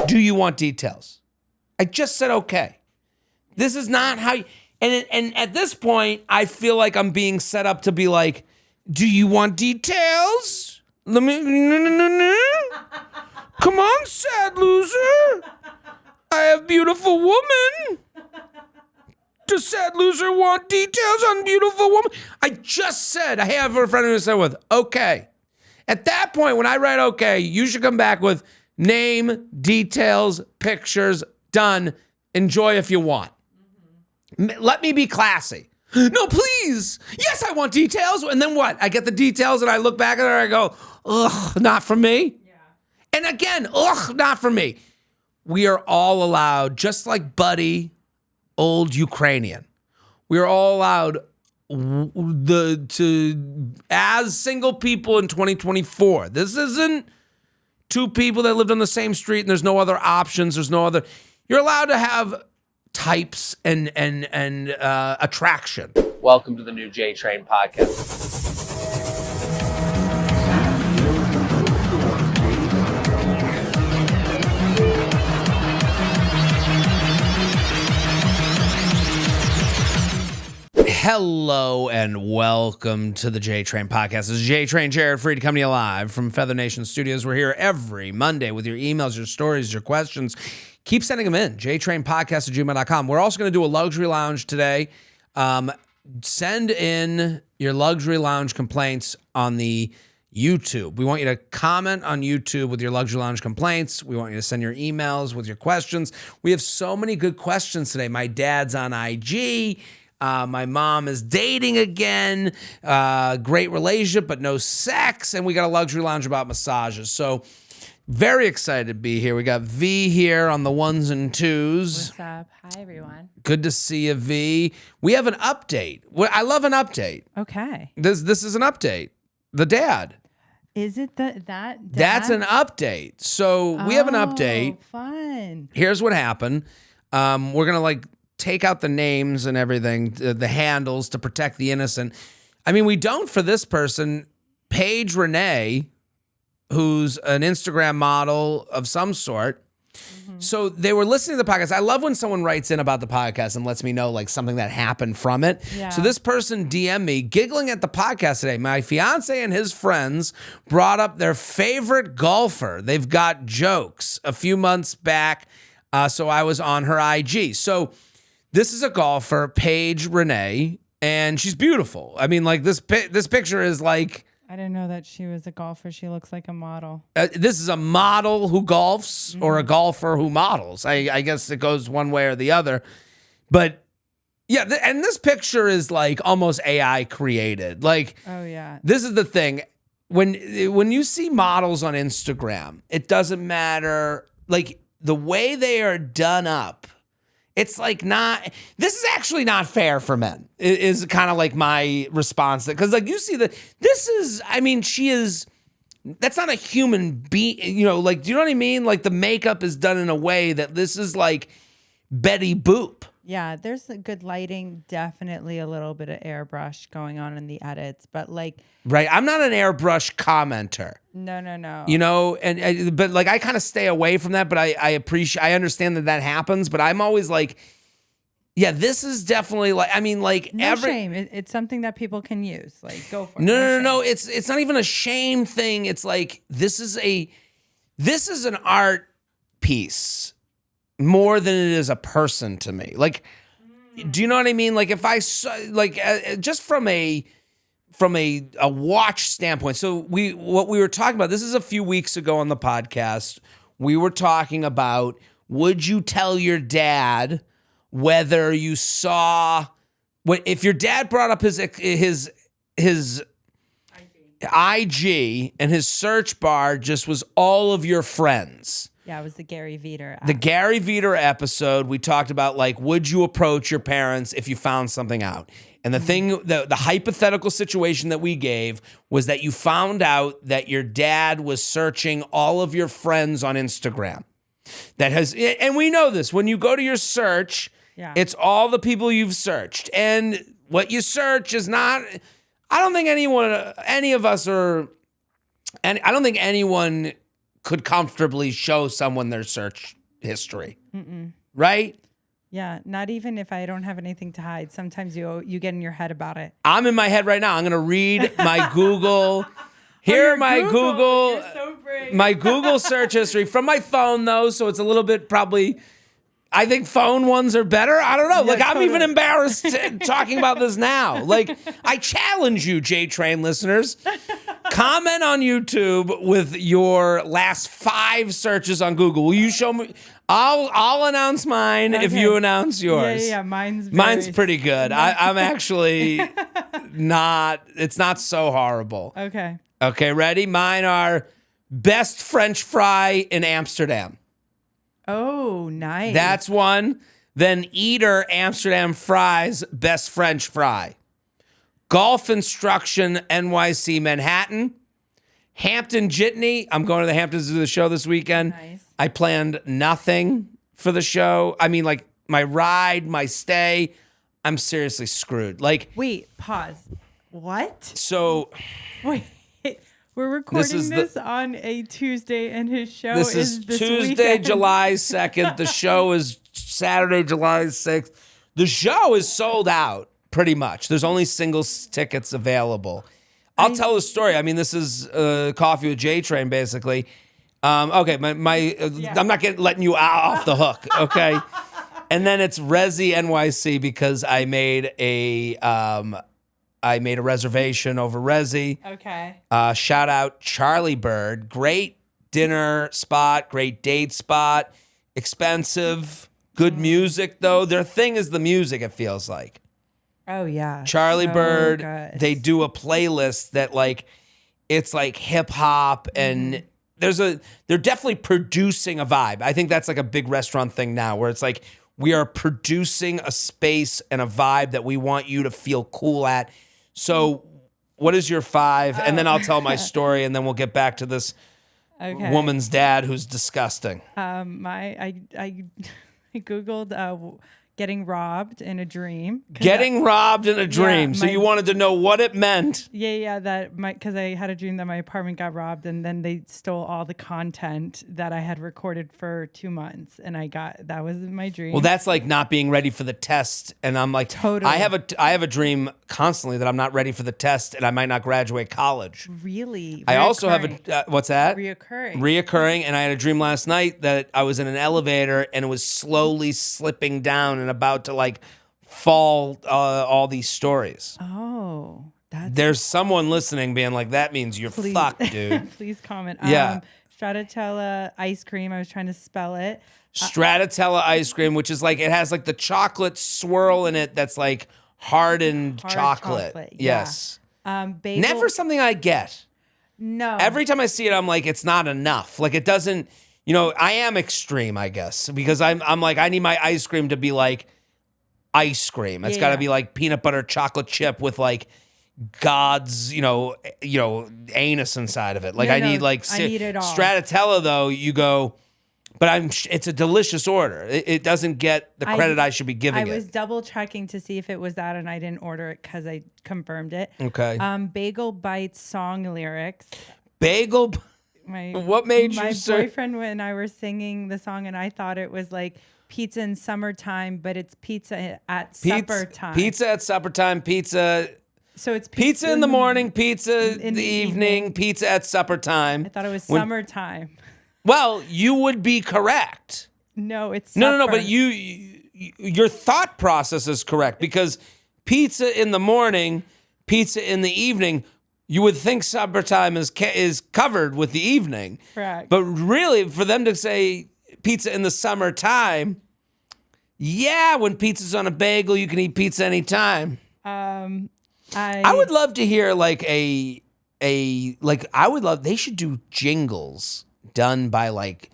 Do you want details? I just said okay. This is not how you, and at this point, I feel like I'm being set up to be like, do you want details? Let me, no. Come on, sad loser. I have beautiful woman. Does sad loser want details on beautiful woman? I just said, I have a friend who said with, okay. At that point, when I write okay, you should come back with name, details, pictures, done. Enjoy if you want. Let me be classy. No, please. Yes, I want details. And then what? I get the details and I look back at her and I go, ugh, not for me. Yeah. And again, ugh, not for me. We are all allowed, just like Buddy, old Ukrainian, we are all allowed as single people in 2024. This isn't two people that lived on the same street and there's no other options. There's no other. You're allowed to have types and attraction. Welcome to the new JTrain podcast. Hello and welcome to the JTrain podcast. This is JTrain, Jared Freid, coming to you live from Feather Nation Studios. We're here every Monday with your emails, your stories, your questions. Keep sending them in, jtrainpodcast@gmail.com. We're also going to do a luxury lounge today. Send in your luxury lounge complaints on the YouTube. We want you to comment on YouTube with your luxury lounge complaints. We want you to send your emails with your questions. We have so many good questions today. My dad's on IG. My mom is dating again. Great relationship, but no sex. And we got a luxury lounge about massages. So very excited to be here. We got V here on the ones and twos. What's up? Hi, everyone. Good to see you, V. We have an update. I love an update. Okay. This is an update. The dad. Is it that? That's an update. So we have an update. Fun. Here's what happened. We're going to take out the names and everything, the handles to protect the innocent. I mean, we don't for this person. Paige Renee, who's an Instagram model of some sort. Mm-hmm. So they were listening to the podcast. I love when someone writes in about the podcast and lets me know like something that happened from it. Yeah. So this person DM'd me giggling at the podcast today. My fiance and his friends brought up their favorite golfer. They've got jokes a few months back. So I was on her IG. So this is a golfer, Paige Renee, and she's beautiful. I mean, like this picture is like. I didn't know that she was a golfer. She looks like a model. This is a model who golfs or a golfer who models. I guess it goes one way or the other. But yeah, and this picture is like almost AI created. Like, oh yeah, this is the thing. When you see models on Instagram, it doesn't matter. Like the way they are done up. It's like not, this is actually not fair for men, is kind of like my response. Because like you see that's not a human being, like, do you know what I mean? Like the makeup is done in a way that this is like Betty Boop. Yeah, there's a good lighting, definitely a little bit of airbrush going on in the edits, but like. Right, I'm not an airbrush commenter. No. But like I kind of stay away from that, but I understand that happens, but I'm always like, yeah, this is definitely like, I mean, like no shame. It's something that people can use. Like go for it. No. It's not even a shame thing. It's like this is an art piece more than it is a person to me. Like, do you know what I mean? Like if I just from a watch standpoint. So what we were talking about, this is a few weeks ago on the podcast. We were talking about, would you tell your dad whether you saw if your dad brought up his IG and his search bar just was all of your friends. Yeah, it was the Gary Veter. The Gary Veter episode, we talked about like, would you approach your parents if you found something out? And the hypothetical situation that we gave was that you found out that your dad was searching all of your friends on Instagram. And we know this, when you go to your search, It's all the people you've searched. And what you search is not, I don't think anyone could comfortably show someone their search history. Right? Yeah, not even if I don't have anything to hide. Sometimes you get in your head about it. I'm in my head right now. I'm going to read my Google. Here are my Google. You're so brave. My Google search history from my phone, though, so it's a little bit probably. I think phone ones are better. I don't know. Yeah, like, I'm totally. even embarrassed talking about this now. Like, I challenge you, JTrain listeners. Comment on YouTube with your last 5 searches on Google. Will you show me? I'll announce mine if Okay. you announce yours. Yeah. Mine's pretty good. I'm actually not. It's not so horrible. Okay. Okay, ready? Mine are best French fry in Amsterdam. Oh, nice. That's one. Then Eater Amsterdam Fries, best French fry. Golf Instruction NYC Manhattan. Hampton Jitney. I'm going to the Hamptons to do the show this weekend. Nice. I planned nothing for the show. I mean, like my ride, my stay. I'm seriously screwed. Like, Wait, pause. What? so Wait. We're recording is this on a Tuesday, and his show this is this Tuesday, weekend. July 2nd. The show is Saturday, July 6th. The show is sold out pretty much. There's only singles tickets available. I'll tell the story. I mean, this is Coffee with JTrain, basically. Okay, I'm not letting you off the hook, okay? And then it's Resi NYC because I made a reservation over Resi. Okay. Shout out Charlie Bird. Great dinner spot, great date spot. Expensive, good music though. Their thing is the music, it feels like. Oh yeah. Charlie So Bird, good. they do a playlist that like it's like hip hop and they're definitely producing a vibe. I think that's like a big restaurant thing now where it's like we are producing a space and a vibe that we want you to feel cool at. So what is your 5? And then I'll tell my story and then we'll get back to this woman's dad who's disgusting. I Googled getting robbed in a dream. Getting robbed in a dream. So you wanted to know what it meant. Yeah, because I had a dream that my apartment got robbed and then they stole all the content that I had recorded for 2 months, and that was my dream. Well, that's like not being ready for the test, and I'm like, Totally. I have a dream constantly that I'm not ready for the test, and I might not graduate college. Really. I also have what's that? Reoccurring. And I had a dream last night that I was in an elevator and it was slowly slipping down and about to like fall. All these stories. Oh, There's someone listening being like, that means you're fucked, dude. Please comment. Yeah. Stracciatella ice cream. I was trying to spell it. Stracciatella ice cream, which is like, it has like the chocolate swirl in it that's like hardened chocolate. Yes. Bagel. Never something I get. No. Every time I see it, I'm like, it's not enough. Like it doesn't, I am extreme, I guess, because I'm like, I need my ice cream to be like ice cream. It's got to be like peanut butter chocolate chip with like God's, anus inside of it. Like I need like I need it all. Stracciatella though, you go, but it's a delicious order. It doesn't get the credit I should be giving it. I was double checking to see if it was that, and I didn't order it because I confirmed it. Okay. Bagel Bites song lyrics. Bagel. What made you My search? boyfriend and I were singing the song, and I thought it was like pizza in summertime, but it's pizza at supper time. Pizza at supper time. Pizza. So it's Pizza in the morning, pizza in the evening, pizza at supper time. I thought it was summertime. Well, you would be correct. No, it's supper. No. But your thought process is correct because pizza in the morning, pizza in the evening. You would think supper time is covered with the evening. Correct. But really, for them to say pizza in the summertime, yeah, when pizza's on a bagel, you can eat pizza anytime. I would love to hear like they should do jingles done by like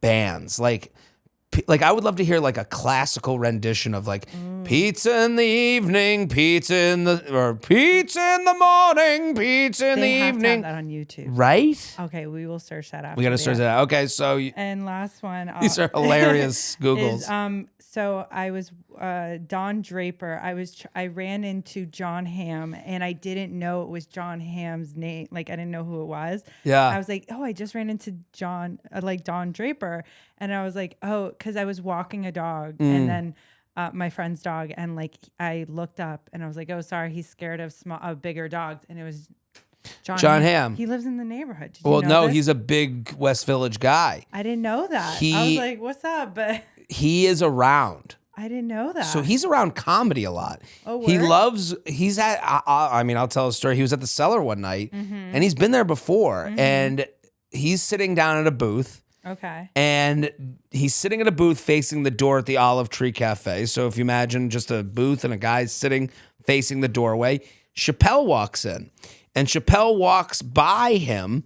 bands. Like I would love to hear like a classical rendition of like pizza in the evening, pizza in the morning, pizza in the They have to evening. have that on YouTube. Right? Okay, we will search that after. We got to search that out. Okay, so And last one. these are hilarious Googles. So I was Don Draper. I ran into John Hamm, and I didn't know it was John Hamm's name. Like, I didn't know who it was. Yeah. I was like, oh, I just ran into John, like Don Draper, and I was like, oh, because I was walking a dog, and then my friend's dog, and like I looked up, and I was like, oh, sorry, he's scared of bigger dogs, and it was John Hamm. He lives in the neighborhood. Did Well, you know no, this? he's a big West Village guy. I didn't know that. I was like, what's up? But he is around. I didn't know that. So he's around comedy a lot. Oh, he word? loves, he's at, I mean, I'll tell a story. He was at the Cellar one night and he's been there before and he's sitting down at a booth. Okay. And he's sitting at a booth facing the door at the Olive Tree Cafe. So if you imagine just a booth and a guy sitting facing the doorway, Chappelle walks in. And Chappelle walks by him,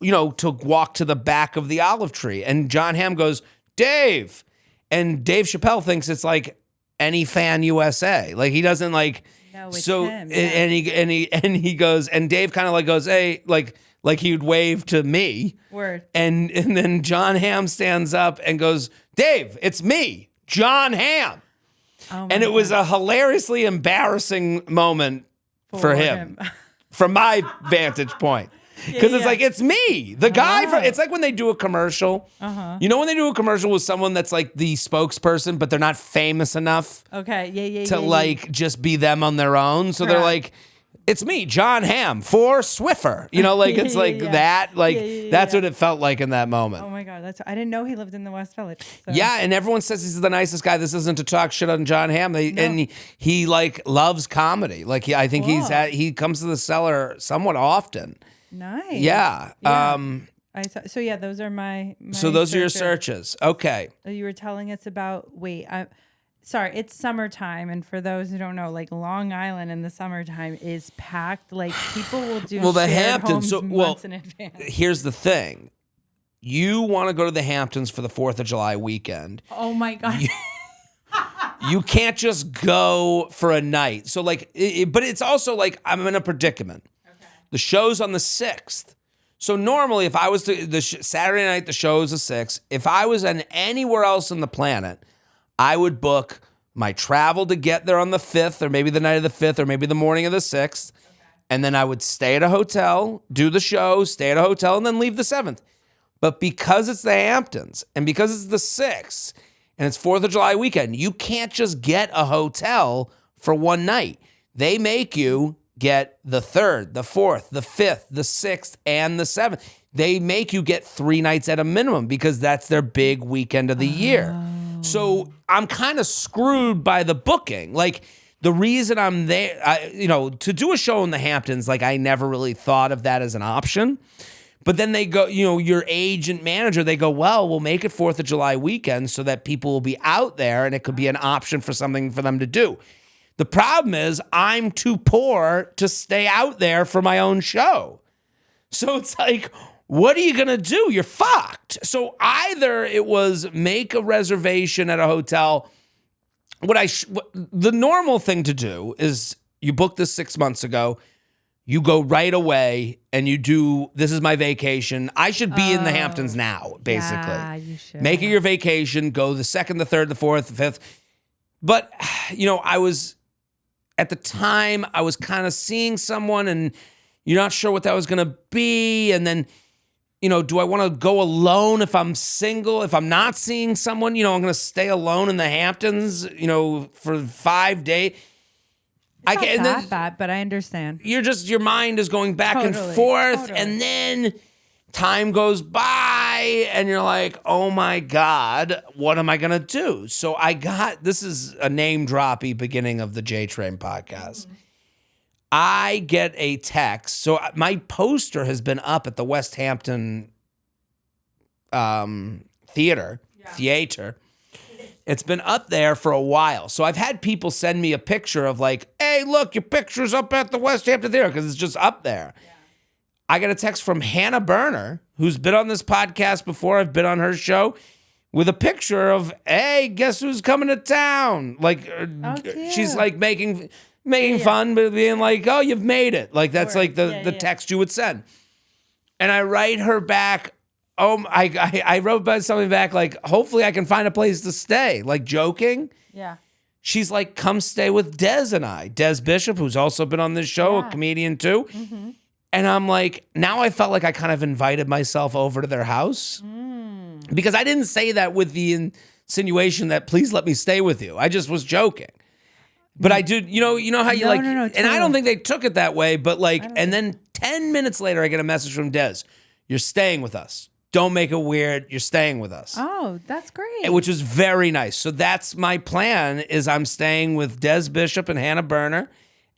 you know, to walk to the back of the Olive Tree. And John Hamm goes, Dave. And Dave Chappelle thinks it's like Any Fan USA. Like he doesn't like. No, it's so him, yeah. and he goes, and Dave kind of like goes, hey, like he would wave to me. Word. And then John Hamm stands up and goes, Dave, it's me, John Hamm. Oh, And it was a hilariously embarrassing moment for him. From my vantage point. Because it's like, it's me, the guy. It's like when they do a commercial. You know when they do a commercial with someone that's like the spokesperson, but they're not famous enough Okay, to like just be them on their own. So they're like, it's me, John Hamm, for Swiffer. You know, like it's like that. Like that's what it felt like in that moment. Oh my God, I didn't know he lived in the West Village. So. Yeah, and everyone says he's the nicest guy. This isn't to talk shit on John Hamm. And he like loves comedy. Like I think he comes to the Cellar somewhat often. Nice. Yeah. So yeah, those are my So those are your searches. Okay. You were telling us about. Sorry, it's summertime, and for those who don't know, like Long Island in the summertime is packed. Like people will do the shared Hamptons. homes months in advance. Here's the thing: you want to go to the Hamptons for the 4th of July weekend. Oh my God! You can't just go for a night. So like, but it's also like I'm in a predicament. Okay. The show's on the 6th. So normally, if I was to Saturday night, the show's the 6th. If I was in anywhere else on the planet, I would book my travel to get there on the 5th, or maybe the night of the 5th, or maybe the morning of the 6th. And then I would stay at a hotel, do the show, stay at a hotel, and then leave the 7th. But because it's the Hamptons, and because it's the 6th, and it's 4th of July weekend, you can't just get a hotel for one night. They make you get the 3rd, the 4th, the 5th, the 6th, and the 7th. They make you get 3 nights at a minimum because that's their big weekend of the year. So I'm kind of screwed by the booking. Like the reason I'm there, to do a show in the Hamptons, like I never really thought of that as an option. But then they go, your agent manager, they go, well, we'll make it 4th of July weekend so that people will be out there and it could be an option for something for them to do. The problem is I'm too poor to stay out there for my own show. So it's like, what are you going to do? You're fucked. So either it was make a reservation at a hotel. The normal thing to do is you book this 6 months ago. You go right away and you do, this is my vacation. I should be in the Hamptons now, basically. Yeah, you should. Make it your vacation. Go the 2nd, the 3rd, the 4th, the 5th. But, at the time, I was kind of seeing someone and you're not sure what that was going to be. And then, do I want to go alone if I'm single? If I'm not seeing someone, I'm going to stay alone in the Hamptons, for 5 days. It's not that bad, but I understand. Your mind is going back and forth. And then time goes by and you're like, oh my God, what am I going to do? So this is a name droppy beginning of the JTrain podcast. I get a text. So my poster has been up at the West Hampton theater. It's been up there for a while. So I've had people send me a picture of like, hey, look, your picture's up at the West Hampton theater because it's just up there. Yeah. I got a text from Hannah Berner, who's been on this podcast before. I've been on her show with a picture of, hey, guess who's coming to town? Like, she's like making fun, but being like, oh, you've made it. Like, that's like the text you would send. And I write her back, I wrote something back like, hopefully I can find a place to stay, like joking. Yeah. She's like, come stay with Des and I. Des Bishop, who's also been on this show, a comedian too. Mm-hmm. And I'm like, now I felt like I kind of invited myself over to their house because I didn't say that with the insinuation that please let me stay with you. I just was joking. But I do, you know how you No, totally. And I don't think they took it that way, but like, and then 10 minutes later, I get a message from Des. You're staying with us. Don't make it weird. You're staying with us. Oh, that's great. Which was very nice. So that's my plan is I'm staying with Des Bishop and Hannah Berner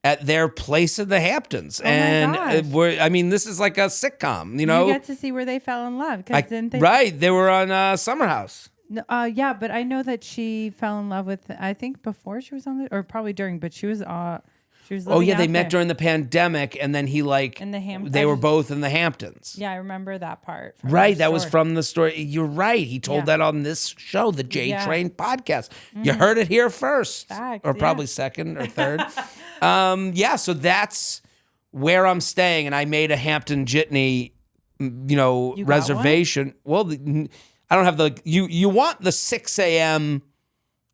at their place in the Hamptons. My gosh. This is like a sitcom, You get to see where they fell in love. Right. They were on Summer House. Yeah, but I know that she fell in love with, I think before she was on the, or probably during, but she was living They out met there. during the pandemic, and then he In the Hamptons. they were both in the Hamptons. Yeah, I remember that part. from Right, the that was story. from the story. You're right. He told that on this show, the JTrain podcast. You heard it here first, Facts, or probably second or third. So that's where I'm staying, and I made a Hampton Jitney, got reservation. Well, I don't have the. You want the 6 a.m.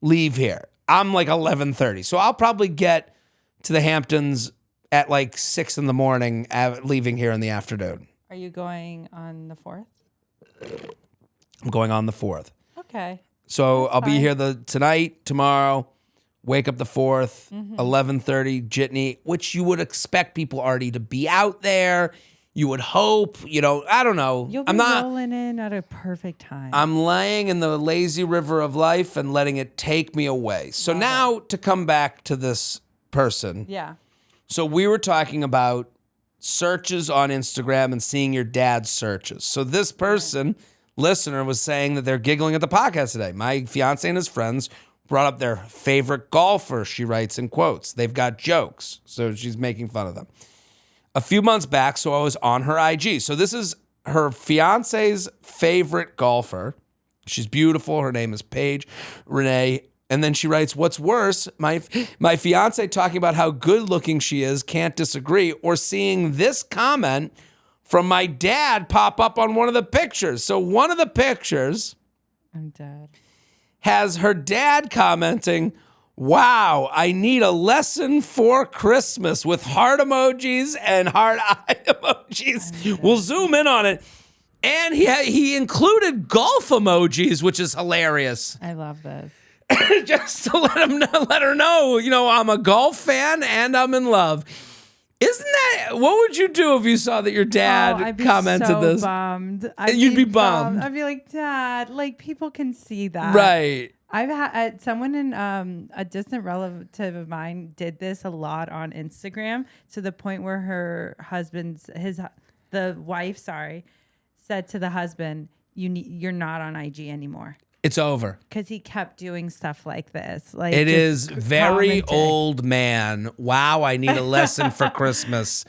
leave here? I'm like 11:30, so I'll probably get to the Hamptons at like 6 in the morning, leaving here in the afternoon. Are you going on the 4th? I'm going on the 4th. Okay. So I'll be fine. here tomonight, tomorrow, wake up the 4th, 11:30, Jitney, which you would expect people already to be out there. You would hope, I don't know. You'll be rolling in at a perfect time. I'm laying in the lazy river of life and letting it take me away. So now to come back to this person. Yeah. So we were talking about searches on Instagram and seeing your dad's searches. So this person, listener, was saying that they're giggling at the podcast today. My fiance and his friends brought up their favorite golfer, she writes in quotes. They've got jokes, so she's making fun of them. A few months back, so I was on her IG. So this is her fiance's favorite golfer. She's beautiful. Her name is Paige Renee. And then she writes, what's worse, my fiance talking about how good looking she is, can't disagree, or seeing this comment from my dad pop up on one of the pictures. So one of the pictures I'm dead. has her dad commenting, wow, I need a lesson for Christmas with heart emojis and heart eye emojis. We'll zoom in on it. And he included golf emojis, which is hilarious. I love this. Just to let her know, I'm a golf fan and I'm in love. Isn't that, what would you do if you saw that your dad I'd be commented so this? Bummed. You'd be bummed. I'd be like, Dad, like people can see that. Right. I've had someone in a distant relative of mine did this a lot on Instagram to the point where her the wife said to the husband, you're not on IG anymore. It's over. Because he kept doing stuff like this. Like It is just very commenting. old man. Wow, I need a lesson for Christmas.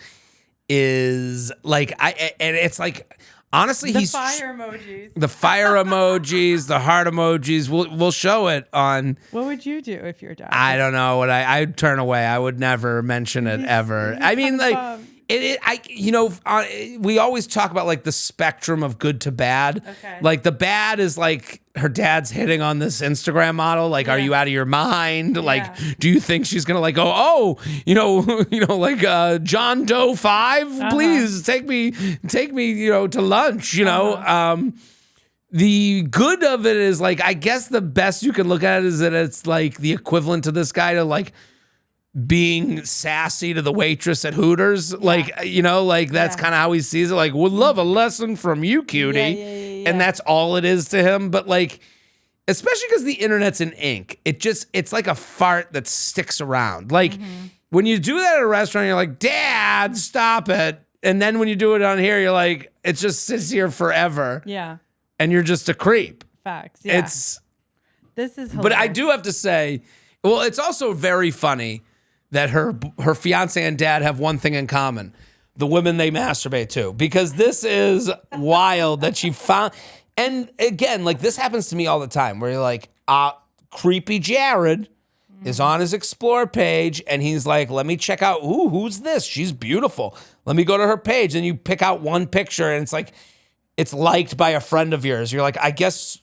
Is like and it's like honestly The fire emojis. the fire emojis, the heart emojis. We'll show it on. What would you do if you're dad? I don't know what I'd turn away. I would never mention it ever. I mean, like bummed. we always talk about like the spectrum of good to bad. Okay. Like the bad is like her dad's hitting on this Instagram model. Like, are you out of your mind? Like, do you think she's gonna like go, like John Doe 5? Please take me, to lunch. The good of it is like, I guess the best you can look at it is that it's like the equivalent to this guy to like being sassy to the waitress at Hooters. Like, that's kind of how he sees it. Like, would love a lesson from you, cutie. Yeah. And that's all it is to him. But like, especially because the internet's in ink, it's like a fart that sticks around. Like when you do that at a restaurant, you're like, Dad, stop it. And then when you do it on here, you're like, it just sits here forever. Yeah. And you're just a creep. Facts. Yeah. This is hilarious. But I do have to say, well, it's also very funny that her fiance and dad have one thing in common: the women they masturbate to. Because this is wild that she found. And again, like this happens to me all the time, where you're like, creepy Jared is on his explore page, and he's like, let me check out. Ooh, who's this? She's beautiful. Let me go to her page, and you pick out one picture, and it's like it's liked by a friend of yours. You're like, I guess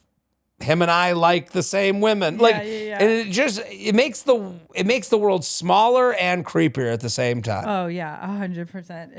him and I like the same women. And it makes the world smaller and creepier at the same time. Oh yeah, 100%.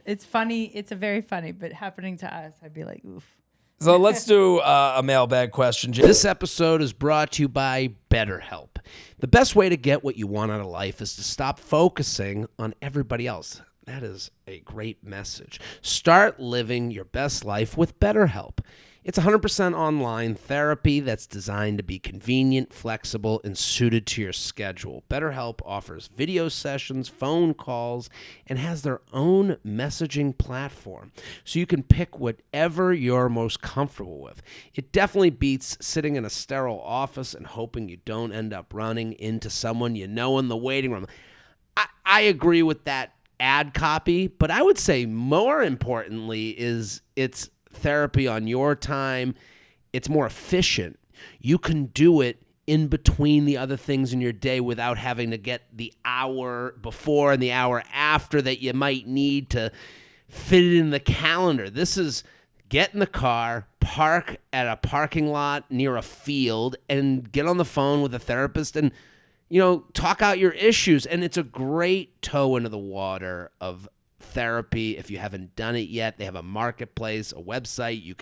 It's funny. It's a very funny, but happening to us, I'd be like, oof. So let's do a mailbag question. This episode is brought to you by BetterHelp. The best way to get what you want out of life is to stop focusing on everybody else. That is a great message. Start living your best life with BetterHelp. It's 100% online therapy that's designed to be convenient, flexible, and suited to your schedule. BetterHelp offers video sessions, phone calls, and has their own messaging platform, so you can pick whatever you're most comfortable with. It definitely beats sitting in a sterile office and hoping you don't end up running into someone you know in the waiting room. I agree with that ad copy, but I would say more importantly is it's therapy on your time. It's more efficient. You can do it in between the other things in your day without having to get the hour before and the hour after that you might need to fit it in the calendar. This is get in the car, park at a parking lot near a field, and get on the phone with a therapist and, talk out your issues. And it's a great toe into the water of therapy. If you haven't done it yet, they have a marketplace, a website. You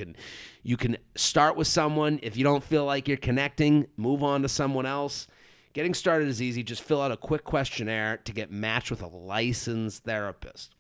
can start with someone. If you don't feel like you're connecting, move on to someone else. Getting started is easy. Just fill out a quick questionnaire to get matched with a licensed therapist.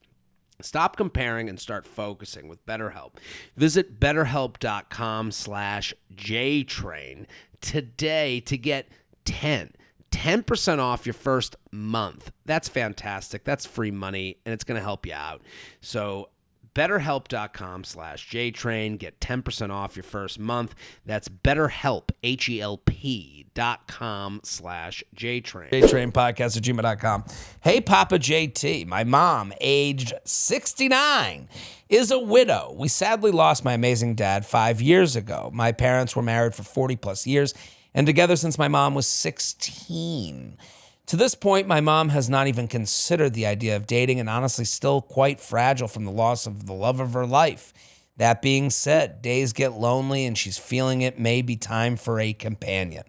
Stop comparing and start focusing with BetterHelp. Visit BetterHelp.com/JTrain today to get 10% off your first month. That's fantastic. That's free money, and it's going to help you out. So BetterHelp.com/JTrain. Get 10% off your first month. That's BetterHelp, HELP.com/JTrain. JTrainPodcast@gmail.com. Hey, Papa JT. My mom, aged 69, is a widow. We sadly lost my amazing dad 5 years ago. My parents were married for 40 plus years and together since my mom was 16. To this point, my mom has not even considered the idea of dating and honestly still quite fragile from the loss of the love of her life. That being said, days get lonely and she's feeling it may be time for a companion.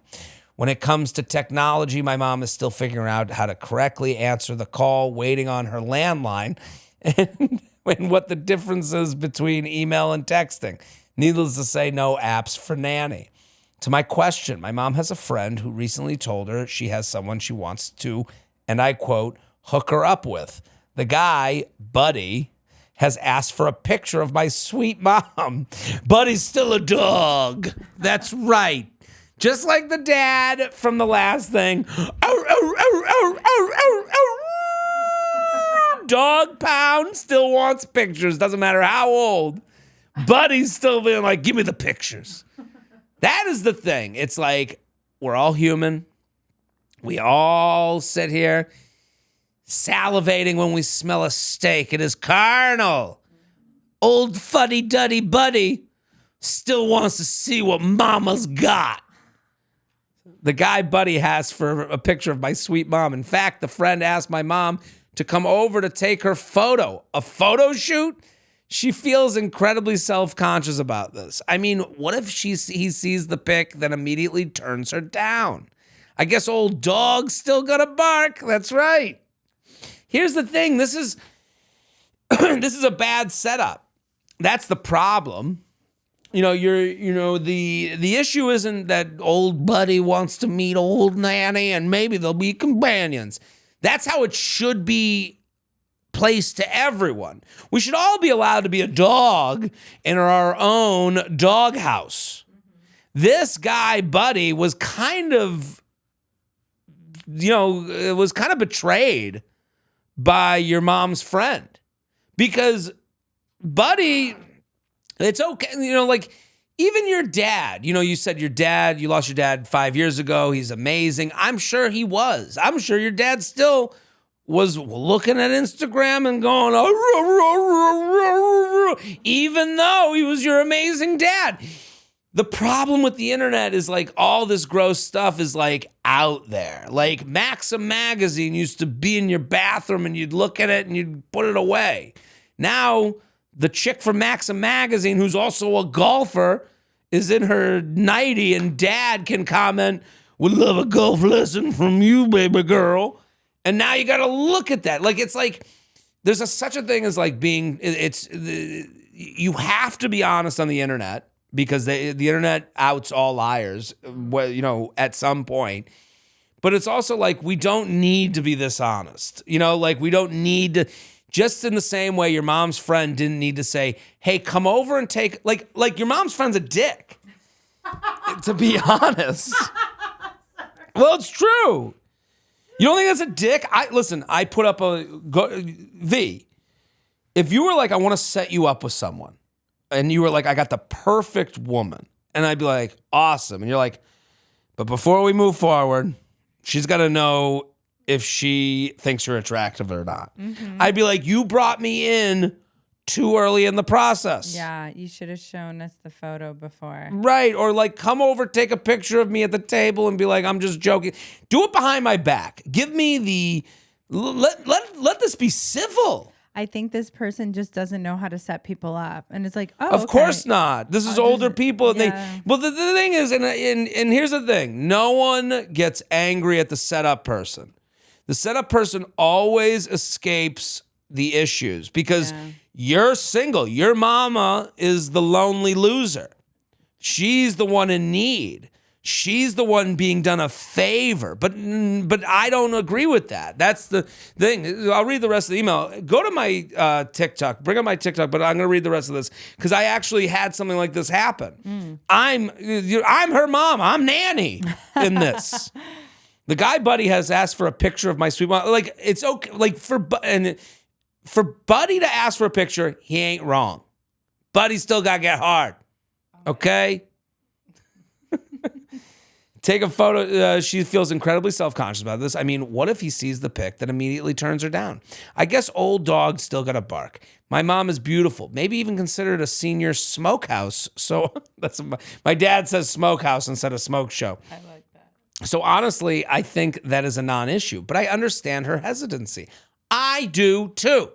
When it comes to technology, my mom is still figuring out how to correctly answer the call, waiting on her landline, and what the difference is between email and texting. Needless to say, no apps for nanny. To my question, my mom has a friend who recently told her she has someone she wants to, and I quote, hook her up with. The guy, Buddy, has asked for a picture of my sweet mom. Buddy's still a dog. That's right. Just like the dad from the last thing. Dog pound still wants pictures. Doesn't matter how old. Buddy's still being like, give me the pictures. That is the thing. It's like, we're all human. We all sit here salivating when we smell a steak. It is carnal. Old fuddy-duddy Buddy still wants to see what mama's got. The guy Buddy has for a picture of my sweet mom. In fact, the friend asked my mom to come over to take her photo. A photo shoot? She feels incredibly self-conscious about this. I mean, what if he sees the pic, then immediately turns her down? I guess old dog's still gonna bark. That's right. Here's the thing. This is a bad setup. That's the problem. The issue isn't that old Buddy wants to meet old nanny and maybe they'll be companions. That's how it should be placed to everyone. We should all be allowed to be a dog in our own doghouse. This guy, Buddy, was kind of betrayed by your mom's friend because Buddy, it's okay. Even your dad, you said you lost your dad 5 years ago. He's amazing. I'm sure he was. I'm sure your dad still was looking at Instagram and going, even though he was your amazing dad. The problem with the internet is all this gross stuff is out there. Maxim magazine used to be in your bathroom and you'd look at it and you'd put it away. Now the chick from Maxim magazine, who's also a golfer, is in her nightie, and dad can comment, "Would love a golf lesson from you, baby girl." And now you got to look at that. Like, it's like there's such a thing as like being. You have to be honest on the internet because the internet outs all liars. At some point. But it's also like we don't need to be this honest. Like we don't need to. Just in the same way your mom's friend didn't need to say, "Hey, come over and take," like your mom's friend's a dick. To be honest. Well, it's true. You don't think that's a dick? I put up V. If you were like, "I want to set you up with someone," and you were like, "I got the perfect woman," and I'd be like, "Awesome," and you're like, "But before we move forward, she's got to know if she thinks you're attractive or not." Mm-hmm. I'd be like, "You brought me in too early in the process." Yeah, you should have shown us the photo before. Right, or like come over, take a picture of me at the table and be like, "I'm just joking." Do it behind my back. Give me the, let this be civil. I think this person just doesn't know how to set people up. And it's like, of course not. This is older people. Yeah. The thing is, and here's the thing. No one gets angry at the setup person. The setup person always escapes the issues because you're single. Your mama is the lonely loser. She's the one in need. She's the one being done a favor, but I don't agree with that. That's the thing. I'll read the rest of the email. Go to my TikTok. Bring up my TikTok, but I'm going to read the rest of this because I actually had something like this happen. I'm her mom. I'm nanny in this. The guy Buddy has asked for a picture of my sweet mom. Like, it's okay. Like for Buddy to ask for a picture, he ain't wrong. Buddy still got to get hard. Okay? Take a photo. She feels incredibly self-conscious about this. I mean, what if he sees the pic that immediately turns her down? I guess old dogs still gotta bark. My mom is beautiful. Maybe even considered a senior smokehouse. So my dad says smokehouse instead of smoke show. I like that. So honestly, I think that is a non-issue, but I understand her hesitancy. I do too.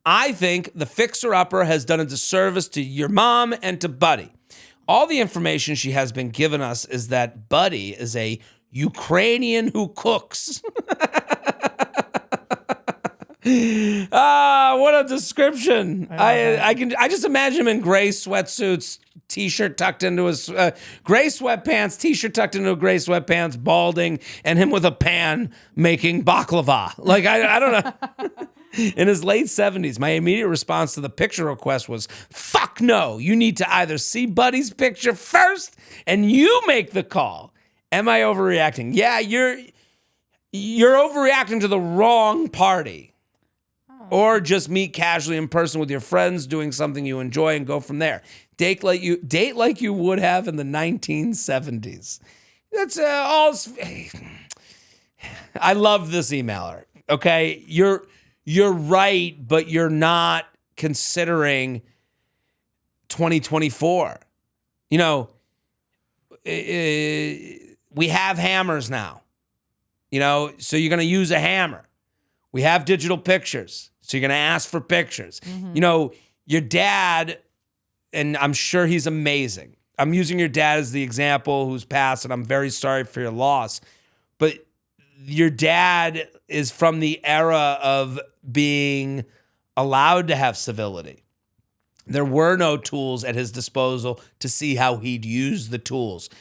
I think the fixer-upper has done a disservice to your mom and to Buddy. All the information she has been given us is that Buddy is a Ukrainian who cooks. What a description. I just imagine him in gray sweatsuits, t-shirt tucked into his gray sweatpants, t-shirt tucked into gray sweatpants, balding, and him with a pan making baklava. Like, I don't know. In his late 70s, my immediate response to the picture request was, "Fuck no, you need to either see Buddy's picture first and you make the call." Am I overreacting? Yeah, you're overreacting to the wrong party. Or just meet casually in person with your friends, doing something you enjoy, and go from there. Date like you would have in the 1970s. That's all. I love this emailer. Okay, you're right, but you're not considering 2024. We have hammers now. So you're going to use a hammer. We have digital pictures, so you're going to ask for pictures. Mm-hmm. Your dad, and I'm sure he's amazing. I'm using your dad as the example who's passed, and I'm very sorry for your loss. But your dad is from the era of being allowed to have civility. There were no tools at his disposal to see how he'd use the tools.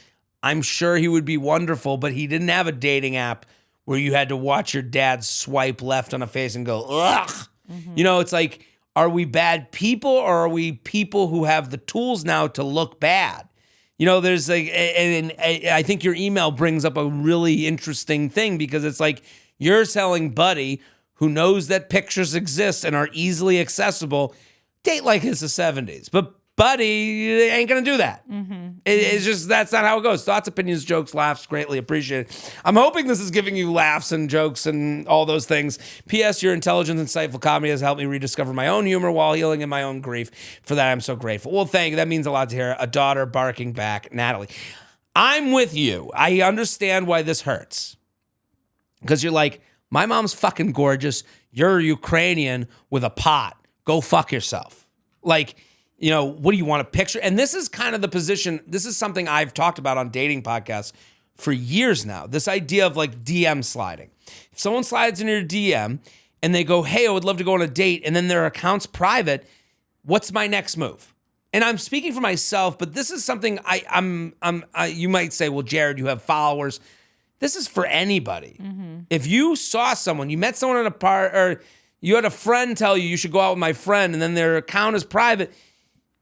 I'm sure he would be wonderful, but he didn't have a dating app where you had to watch your dad swipe left on a face and go, ugh. Mm-hmm. It's like, are we bad people or are we people who have the tools now to look bad? There's like, and I think your email brings up a really interesting thing because it's like you're telling Buddy, who knows that pictures exist and are easily accessible, date like it's the 70s. But Buddy ain't going to do that. Mm-hmm. It's just, that's not how it goes. Thoughts, opinions, jokes, laughs, greatly appreciated. I'm hoping this is giving you laughs and jokes and all those things. P.S. Your intelligent, insightful comedy has helped me rediscover my own humor while healing in my own grief. For that, I'm so grateful. Well, thank you. That means a lot to hear. A daughter barking back. Natalie, I'm with you. I understand why this hurts. Because you're like, my mom's fucking gorgeous. You're a Ukrainian with a pot. Go fuck yourself. Like, you know, what do you want a picture? And this is kind of the position. This is something I've talked about on dating podcasts for years now. This idea of like DM sliding. If someone slides in your DM and they go, hey, I would love to go on a date, and then their account's private, what's my next move? And I'm speaking for myself, but this is something you might say, well, Jared, you have followers. This is for anybody. If you saw someone, you met someone at a party, or you had a friend tell you should go out with my friend, and then their account is private,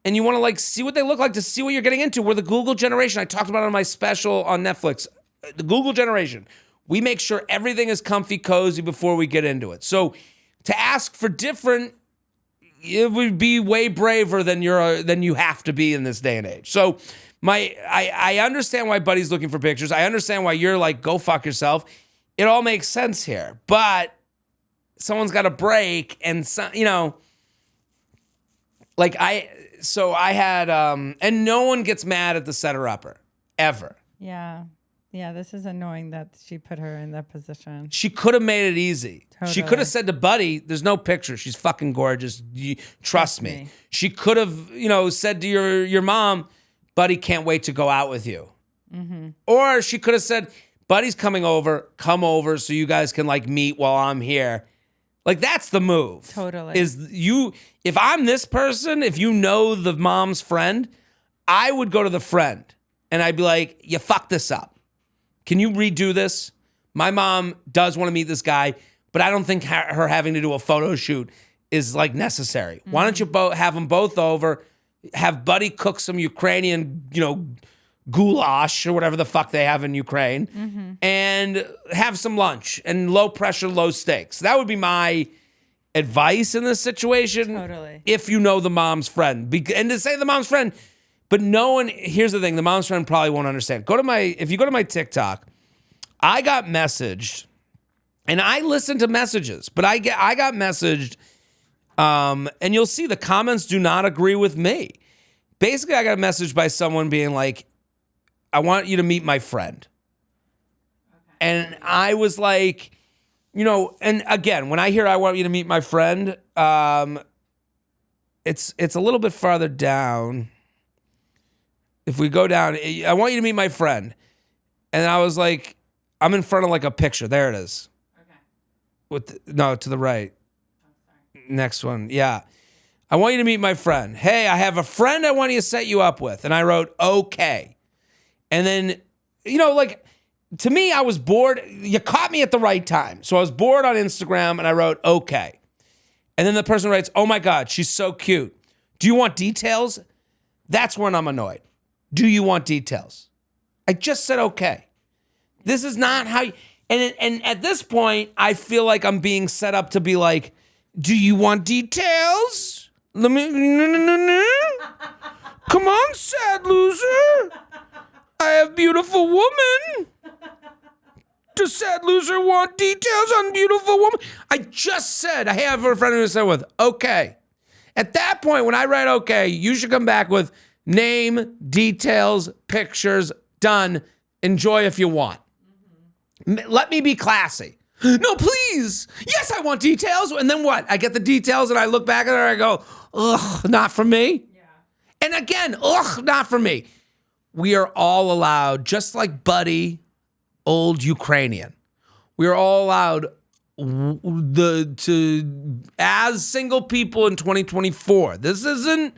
and you want to like see what they look like to see what you're getting into. We're the Google generation. I talked about it on my special on Netflix. The Google generation. We make sure everything is comfy, cozy before we get into it. So to ask for different, it would be way braver than you have to be in this day and age. So I understand why Buddy's looking for pictures. I understand why you're like, go fuck yourself. It all makes sense here. But someone's got to break, and you know, like I had, and no one gets mad at the setter-upper, ever. Yeah. Yeah, this is annoying that she put her in that position. She could have made it easy. Totally. She could have said to Buddy, there's no picture. She's fucking gorgeous. Trust me. She could have, you know, said to your mom, Buddy can't wait to go out with you. Or she could have said, Buddy's coming over, come over so you guys can like meet while I'm here. Like, that's the move. Totally. If I'm this person, if you know the mom's friend, I would go to the friend and I'd be like, you fucked this up. Can you redo this? My mom does want to meet this guy, but I don't think her having to do a photo shoot is like necessary. Why don't you have them both over, have Buddy cook some Ukrainian, you know, goulash or whatever the fuck they have in Ukraine, and have some lunch and low pressure, low stakes. That would be my advice in this situation. Totally. If you know the mom's friend, and to say the mom's friend. But no one, here's the thing, the mom's friend probably won't understand. If you go to my TikTok, I got messaged, and I listen to messages, but I got messaged, and you'll see the comments do not agree with me. Basically, I got a message by someone being like, I want you to meet my friend. Okay. And I was like, you know, and again, when I hear I want you to meet my friend, it's a little bit farther down. If we go down, I want you to meet my friend. And I was like, I'm in front of like a picture. There it is. Okay. To the right. Oh, sorry. Next one. Yeah. I want you to meet my friend. Hey, I have a friend I want you to set you up with. And I wrote, okay. And then, you know, like, to me, I was bored. You caught me at the right time. So I was bored on Instagram and I wrote, okay. And then the person writes, oh my God, she's so cute. Do you want details? That's when I'm annoyed. Do you want details? I just said okay. This is not how you, and at this point, I feel like I'm being set up to be like, do you want details? Let me, no. Come on, sad loser. I have beautiful woman. Does sad loser want details on beautiful woman? I just said, I have a friend who said with, okay. At that point, when I write okay, you should come back with name, details, pictures, done. Enjoy if you want. Let me be classy. No, please. Yes, I want details. And then what? I get the details and I look back at her and I go, ugh, not for me. Yeah. And again, ugh, not for me. We are all allowed, just like Buddy, old Ukrainian. We are all allowed as single people in 2024. This isn't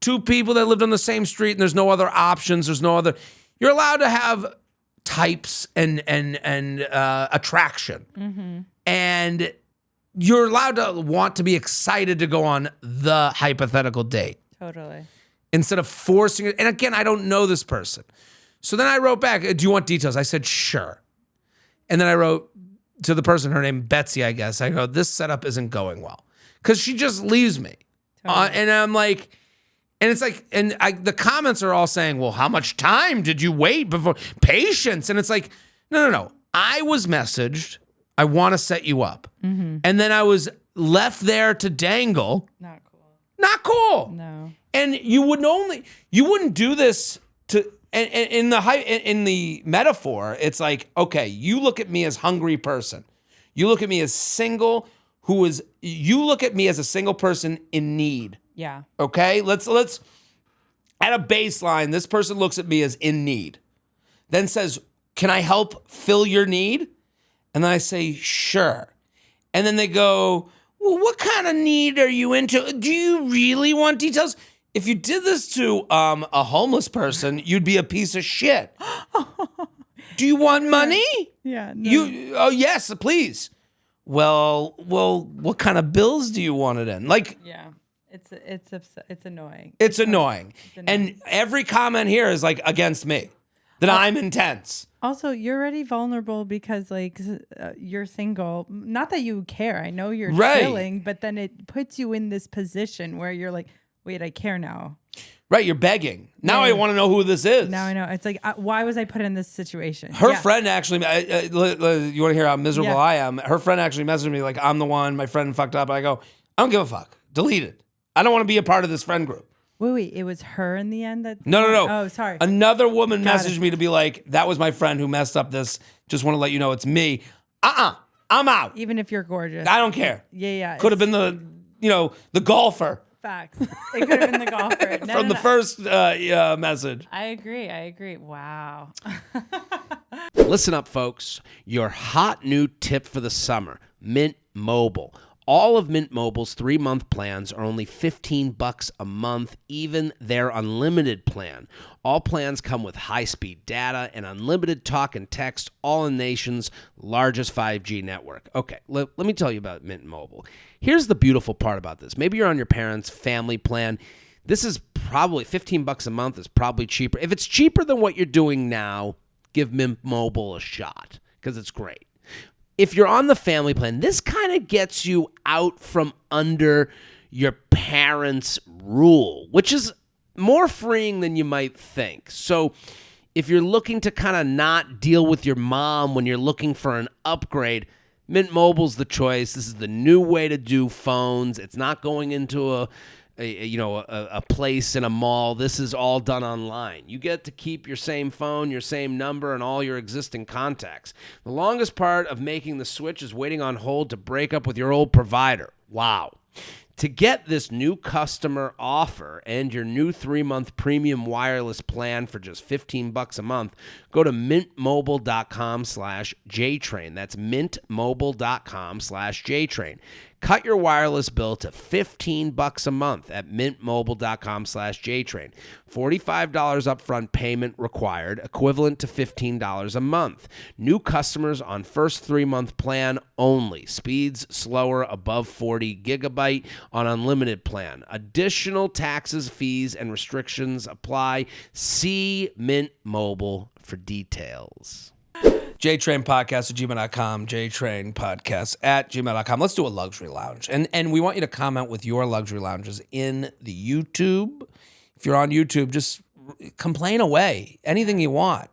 two people that lived on the same street and there's no other options. You're allowed to have types and attraction. Mm-hmm. And you're allowed to want to be excited to go on the hypothetical date. Totally. Instead of forcing it. And again, I don't know this person. So then I wrote back, do you want details? I said, sure. And then I wrote to the person, her name Betsy, I guess. I go, this setup isn't going well. Because she just leaves me. Totally. And I'm like, and it's like, the comments are all saying, well, how much time did you wait before? Patience. And it's like, no. I was messaged, I want to set you up. Mm-hmm. And then I was left there to dangle. Not cool. Not cool. No. And you wouldn't do this to, and in the metaphor, it's like, okay, you look at me as hungry person. You look at me as single, you look at me as a single person in need. Yeah. Okay? Let's at a baseline, this person looks at me as in need. Then says, "Can I help fill your need?" And then I say, "Sure." And then they go, "Well, what kind of need are you into? Do you really want details?" If you did this to a homeless person, you'd be a piece of shit. Do you want money? Yeah. No. Oh yes, please. Well, what kind of bills do you want it in? Like, Yeah. It's annoying. it's annoying. And every comment here is like against me. That I'm intense. Also, you're already vulnerable because like you're single. Not that you care. I know you're chilling, but then it puts you in this position where you're like, wait, I care now. Right, you're begging. Now I want to know who this is. Now I know. It's like, why was I put in this situation? Her friend actually, you want to hear how miserable I am? Her friend actually messaged me like, "I'm the one, my friend fucked up." I go, "I don't give a fuck. Delete it. I don't want to be a part of this friend group." Wait, it was her in the end that... No. Oh, sorry. Another woman messaged me to be like, "That was my friend who messed up this. Just want to let you know it's me." I'm out. Even if you're gorgeous. I don't care. Yeah. Could have been the golfer. Facts. It could have been the golfer. From the first message. I agree. Wow. Listen up, folks. Your hot new tip for the summer, Mint Mobile. All of Mint Mobile's 3-month plans are only $15 a month, even their unlimited plan. All plans come with high-speed data and unlimited talk and text, all in the nation's largest 5G network. Okay, let me tell you about Mint Mobile. Here's the beautiful part about this. Maybe you're on your parents' family plan. This is probably $15 a month is probably cheaper. If it's cheaper than what you're doing now, give Mint Mobile a shot because it's great. If you're on the family plan, this kind of gets you out from under your parents' rule, which is more freeing than you might think. So if you're looking to kind of not deal with your mom when you're looking for an upgrade, Mint Mobile's the choice. This is the new way to do phones. It's not going into a place in a mall. This is all done online. You get to keep your same phone, your same number, and all your existing contacts. The longest part of making the switch is waiting on hold to break up with your old provider. Wow. To get this new customer offer and your new 3-month premium wireless plan for just $15 a month, go to mintmobile.com/JTrain. That's mintmobile.com/JTrain. Cut your wireless bill to $15 a month at mintmobile.com/JTrain. $45 upfront payment required, equivalent to $15 a month. New customers on first 3-month plan only. Speeds slower above 40 gigabyte on unlimited plan. Additional taxes, fees, and restrictions apply. See Mint Mobile for details. JTrain podcast at gmail.com, JTrain podcast at gmail.com. Let's do a luxury lounge. And we want you to comment with your luxury lounges in the YouTube. If you're on YouTube, just complain away. Anything you want.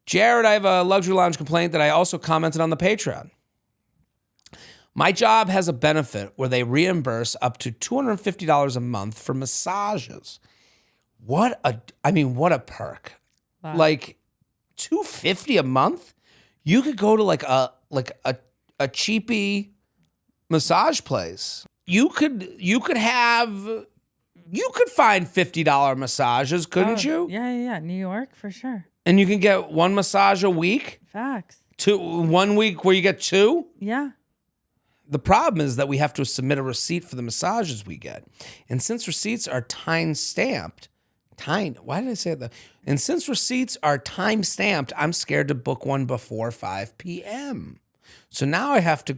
Jared, I have a luxury lounge complaint that I also commented on the Patreon. My job has a benefit where they reimburse up to $250 a month for massages. What a perk. Wow. Like $250 a month? You could go to like a cheapy massage place. You could find $50 massages, couldn't you? Yeah. New York for sure. And you can get one massage a week? Facts. 1 week where you get 2? Yeah. The problem is that we have to submit a receipt for the massages we get. And since receipts are time-stamped, why did I say that? And since receipts are time-stamped, I'm scared to book one before 5 p.m. So now I have to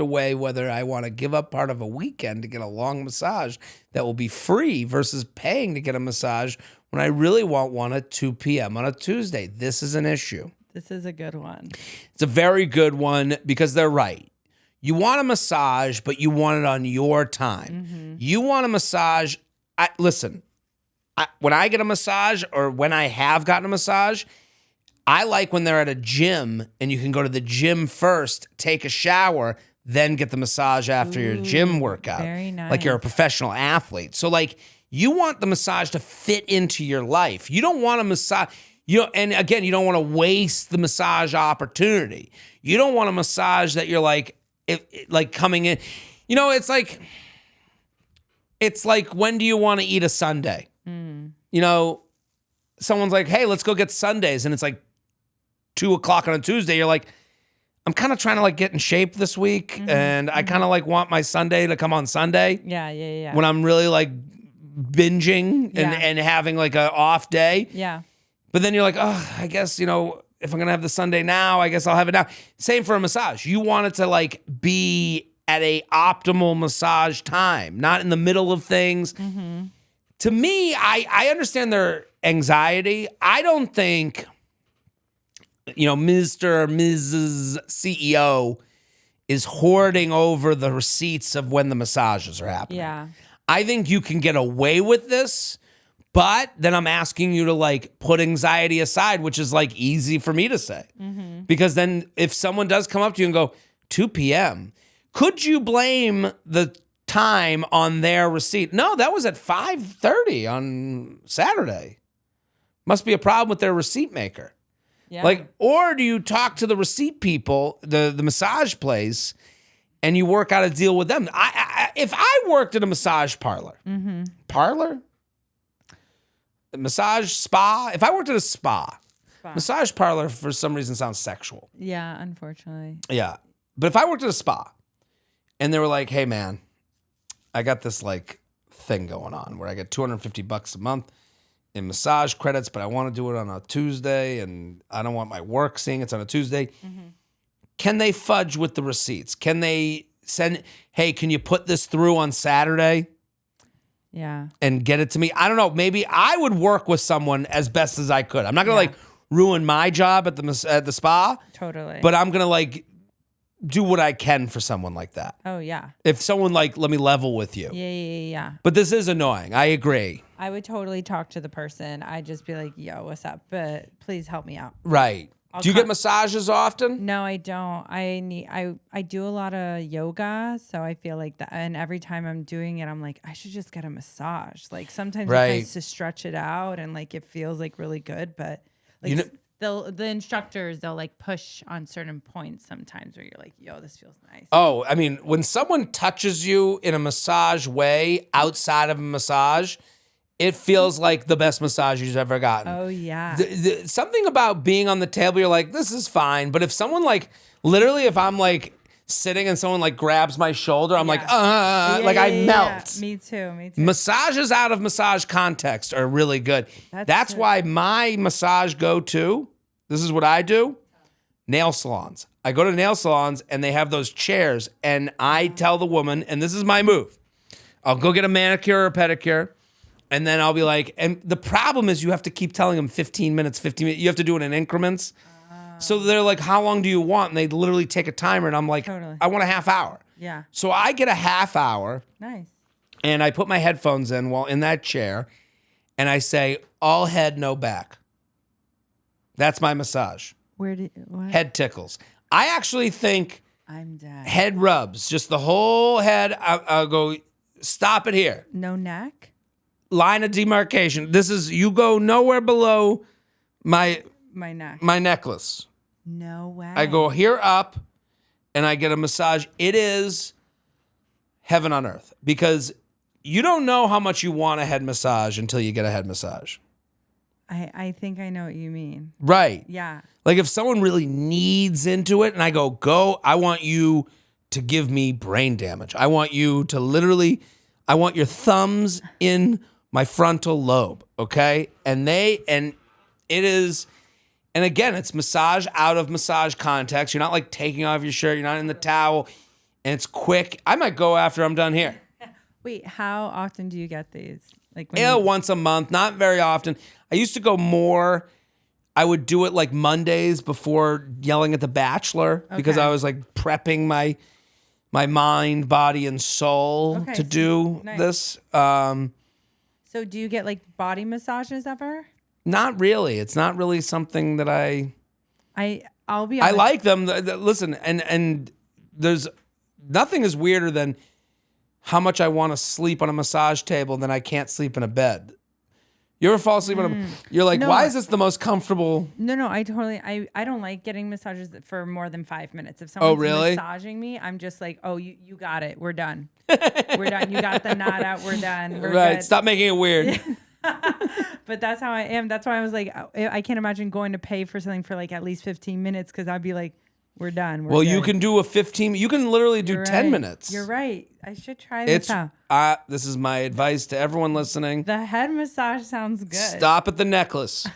weigh whether I want to give up part of a weekend to get a long massage that will be free versus paying to get a massage when I really want one at 2 p.m. on a Tuesday. This is an issue. This is a good one. It's a very good one because they're right. You want a massage, but you want it on your time. Mm-hmm. You want a massage. When I get a massage or when I have gotten a massage, I like when they're at a gym and you can go to the gym first, take a shower, then get the massage after your gym workout. Very nice. Like you're a professional athlete. So like you want the massage to fit into your life. You don't want a massage, and again, you don't want to waste the massage opportunity. You don't want a massage that you're like coming in. It's like it's like, when do you want to eat a sundae? You know, someone's like, hey, let's go get sundaes. And it's like 2:00 on a Tuesday. You're like, I'm kind of trying to like get in shape this week. And I kind of like want my Sunday to come on Sunday. Yeah. When I'm really like binging and having like an off day. Yeah. But then you're like, oh, I guess, you know, if I'm going to have the Sunday now, I guess I'll have it now. Same for a massage. You want it to like be at a optimal massage time, not in the middle of things. To me, I understand their anxiety. I don't think, you know, Mr. or Mrs. CEO is hoarding over the receipts of when the massages are happening. Yeah. I think you can get away with this, but then I'm asking you to like put anxiety aside, which is like easy for me to say. Because then if someone does come up to you and go, 2 p.m., could you blame the time on their receipt? No, that was at 5:30 on Saturday. Must be a problem with their receipt maker. Yeah. Like, or do you talk to the receipt people, the massage place, and you work out a deal with them? If I worked at a massage parlor, massage spa, if I worked at a spa, massage parlor for some reason sounds sexual. Yeah, unfortunately. Yeah. But if I worked at a spa and they were like, hey man, I got this like thing going on where I get $250 a month in massage credits, but I want to do it on a Tuesday and I don't want my work seeing it's on a Tuesday. Can they fudge with the receipts? Can they send, hey, can you put this through on Saturday Yeah. and get it to me? I don't know. Maybe I would work with someone as best as I could. I'm not going to like ruin my job at the spa. Totally. But I'm going to like do what I can for someone like that. Oh, yeah. If someone like, let me level with you. Yeah. But this is annoying. I agree. I would totally talk to the person. I'd just be like, yo, what's up? But please help me out. Right. Do you get massages often? No, I don't. I do a lot of yoga, so I feel like that. And every time I'm doing it, I'm like, I should just get a massage. Like sometimes Right. it's nice to stretch it out, and like it feels like really good. But like the instructors, they'll like push on certain points sometimes where you're like, yo, this feels nice. Oh, I mean, when someone touches you in a massage way outside of a massage, it feels like the best massage you've ever gotten. Oh yeah. Something about being on the table, you're like, this is fine. But if someone like, literally, if I'm like sitting and someone like grabs my shoulder, I'm like, I melt. Me too. Massages out of massage context are really good. That's why my massage go-to, this is what I do, nail salons. I go to nail salons and they have those chairs and I tell the woman, and this is my move, I'll go get a manicure or a pedicure. And then I'll be like, and the problem is you have to keep telling them 15 minutes. You have to do it in increments. So they're like, how long do you want? And they literally take a timer. And I'm like, Totally. I want a half hour. Yeah. So I get a half hour. Nice. And I put my headphones in while in that chair. And I say, all head, no back. That's my massage. What? Head tickles. I actually think I'm dead. head rubs, just the whole head. I'll go, stop it here. No neck? Line of demarcation. This is, you go nowhere below my neck. my necklace. No way. I go here up and I get a massage. It is heaven on earth because you don't know how much you want a head massage until you get a head massage. I think I know what you mean. Right. Yeah. Like if someone really needs into it and I go, I want you to give me brain damage. I want you to literally, I want your thumbs in my frontal lobe, okay? And it is, and again, it's massage out of massage context. You're not like taking off your shirt. You're not in the towel. And it's quick. I might go after I'm done here. Wait, how often do you get these? Like Once a month, not very often. I used to go more. I would do it like Mondays before yelling at The Bachelor because I was like prepping my mind, body, and soul to do this. So do you get like body massages ever? Not really. It's not really something that I'll be honest. I like them. Listen, and there's nothing is weirder than how much I want to sleep on a massage table and then I can't sleep in a bed. You ever fall asleep on a... You're like, No, why is this the most comfortable... No, I don't like getting massages for more than 5 minutes. If someone's really? massaging me, I'm just like, oh, you got it. We're done. We're done. You got the knot out. We're done. We're Right. good. Stop making it weird. But that's how I am. That's why I was like, I can't imagine going to pay for something for like at least 15 minutes because I'd be like, we're done. We're Well, good. you can do a 15... You can literally do You're 10 right. minutes. You're right. I should try this out. This is my advice to everyone listening. The head massage sounds good. Stop at the necklace.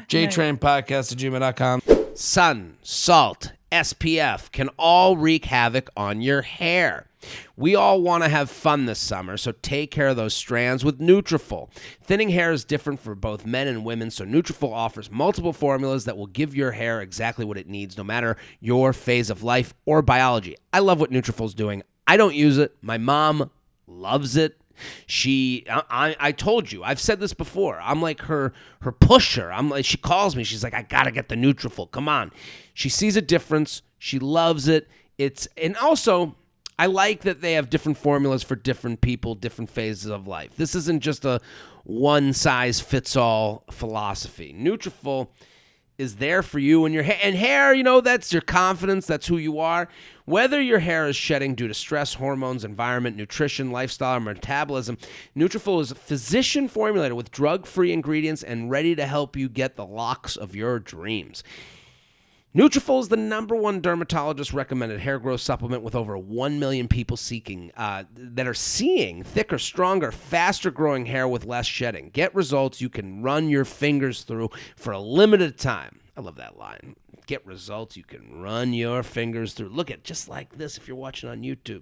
JTrainPodcast@gmail.com. Sun, salt, SPF can all wreak havoc on your hair. We all want to have fun this summer, so take care of those strands with Nutrafol. Thinning hair is different for both men and women, so Nutrafol offers multiple formulas that will give your hair exactly what it needs, no matter your phase of life or biology. I love what Nutrafol's doing. I don't use it. My mom loves it. I told you, I've said this before. I'm like her pusher. I'm like, she calls me. She's like, I gotta get the Nutrafol. Come on. She sees a difference. She loves it. And also, I like that they have different formulas for different people, different phases of life. This isn't just a one-size-fits-all philosophy. Nutrafol is there for you and your hair. And hair, that's your confidence. That's who you are. Whether your hair is shedding due to stress, hormones, environment, nutrition, lifestyle, or metabolism, Nutrafol is physician formulated with drug-free ingredients and ready to help you get the locks of your dreams. Nutrafol is the #1 dermatologist recommended hair growth supplement with over 1 million people that are seeing thicker, stronger, faster growing hair with less shedding. Get results you can run your fingers through for a limited time. I love that line. Get results you can run your fingers through. Look at just like this if you're watching on YouTube.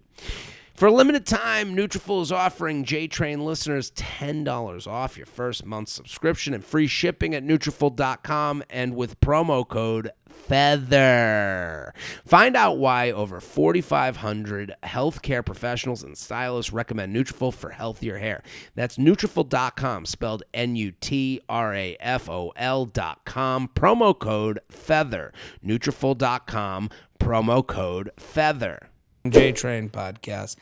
For a limited time, Nutrafol is offering JTrain listeners $10 off your first month's subscription and free shipping at Nutrafol.com and with promo code FEATHER. Find out why over 4,500 healthcare professionals and stylists recommend Nutrafol for healthier hair. That's Nutrafol.com, spelled Nutrafol.com, promo code FEATHER. Nutrafol.com, promo code FEATHER. JTrain Podcast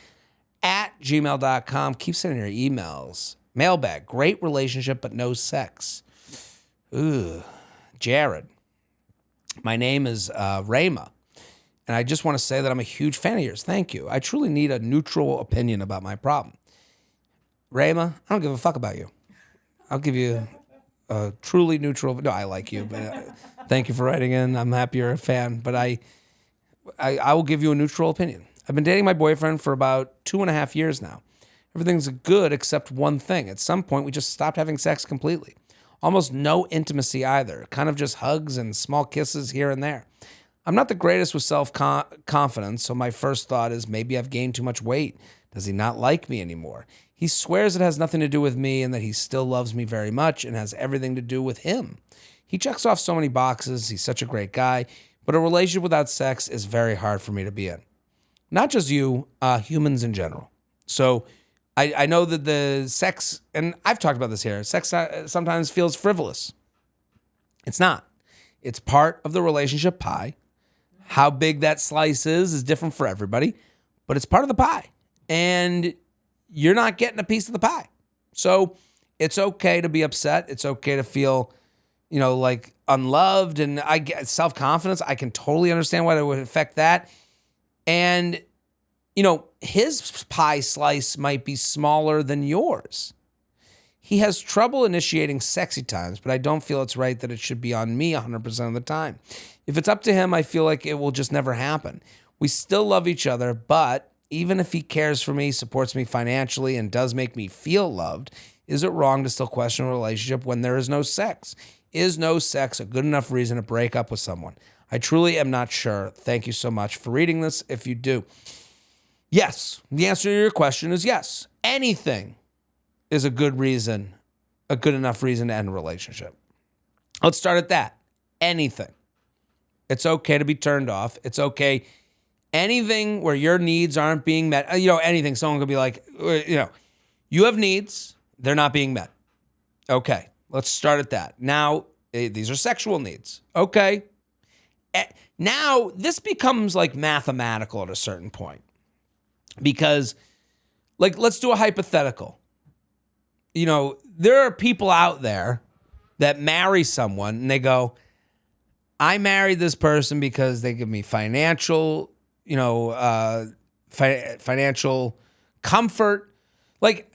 @gmail.com. Keep sending your emails. Mailbag. Great relationship, but no sex. Ooh. Jared. My name is Rayma, and I just want to say that I'm a huge fan of yours. Thank you. I truly need a neutral opinion about my problem. Rayma, I don't give a fuck about you. I'll give you a truly neutral... No, I like you, but thank you for writing in. I'm happy you're a fan, but I will give you a neutral opinion. I've been dating my boyfriend for about 2.5 years now. Everything's good except one thing. At some point, we just stopped having sex completely. Almost no intimacy either. Kind of just hugs and small kisses here and there. I'm not the greatest with self-confidence, so my first thought is maybe I've gained too much weight. Does he not like me anymore? He swears it has nothing to do with me and that he still loves me very much and has everything to do with him. He checks off so many boxes. He's such a great guy. But a relationship without sex is very hard for me to be in. Not just you, humans in general. So I know that the sex, and I've talked about this here, sex sometimes feels frivolous. It's not. It's part of the relationship pie. How big that slice is different for everybody, but it's part of the pie. And you're not getting a piece of the pie. So it's okay to be upset. It's okay to feel, like unloved, and I get self-confidence. I can totally understand why it would affect that. And, his pie slice might be smaller than yours. He has trouble initiating sexy times, but I don't feel it's right that it should be on me 100% of the time. If it's up to him, I feel like it will just never happen. We still love each other, but even if he cares for me, supports me financially, and does make me feel loved, is it wrong to still question a relationship when there is no sex? Is no sex a good enough reason to break up with someone? I truly am not sure. Thank you so much for reading this. If you do. Yes. The answer to your question is yes. Anything is a good enough reason to end a relationship. Let's start at that. Anything. It's okay to be turned off. It's okay. Anything where your needs aren't being met. Anything. Someone could be like, you have needs. They're not being met. Okay. Let's start at that. Now, these are sexual needs. Okay. Now, this becomes like mathematical at a certain point. Because, let's do a hypothetical. there are people out there that marry someone and they go, I married this person because they give me financial, financial comfort. Like,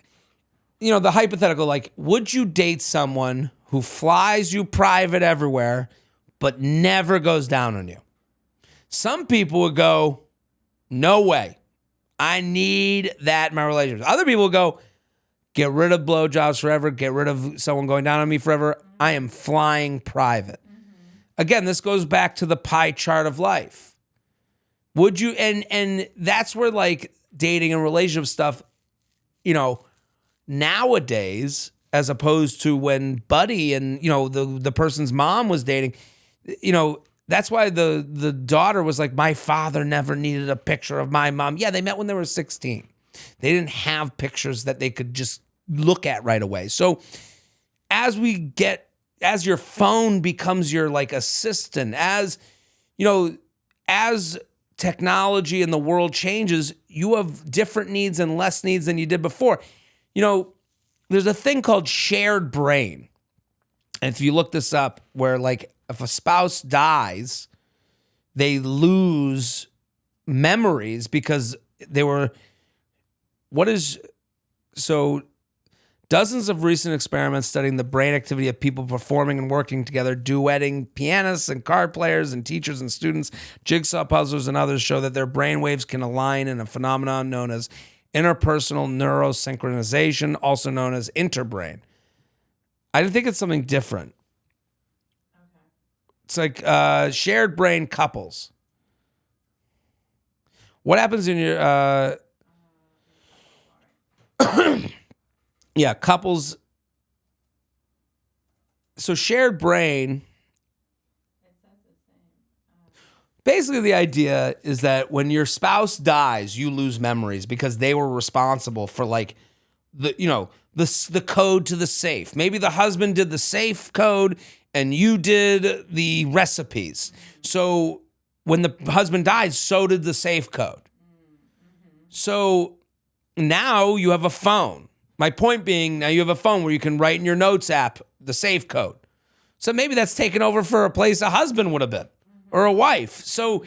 the hypothetical, like, would you date someone who flies you private everywhere, but never goes down on you? Some people would go, no way. I need that in my relationship. Other people would go, get rid of blowjobs forever. Get rid of someone going down on me forever. I am flying private. Again, this goes back to the pie chart of life. Would you, and that's where like dating and relationship stuff, nowadays, as opposed to when Buddy and, the person's mom was dating, that's why the daughter was like, my father never needed a picture of my mom. Yeah, they met when they were 16. They didn't have pictures that they could just look at right away. So as your phone becomes your like assistant, as technology in the world changes, you have different needs and less needs than you did before. There's a thing called shared brain. And if you look this up, where like if a spouse dies, they lose memories because dozens of recent experiments studying the brain activity of people performing and working together, duetting pianists and card players and teachers and students, jigsaw puzzlers and others show that their brain waves can align in a phenomenon known as interpersonal neurosynchronization, also known as interbrain. I think it's something different. Okay. It's like shared brain couples. What happens in your yeah, couples. So shared brain. Basically, the idea is that when your spouse dies, you lose memories because they were responsible for like the code to the safe. Maybe the husband did the safe code and you did the recipes. So when the husband died, so did the safe code. So now you have a phone. My point being, now you have a phone where you can write in your notes app the safe code. So maybe that's taken over for a place a husband would have been or a wife. So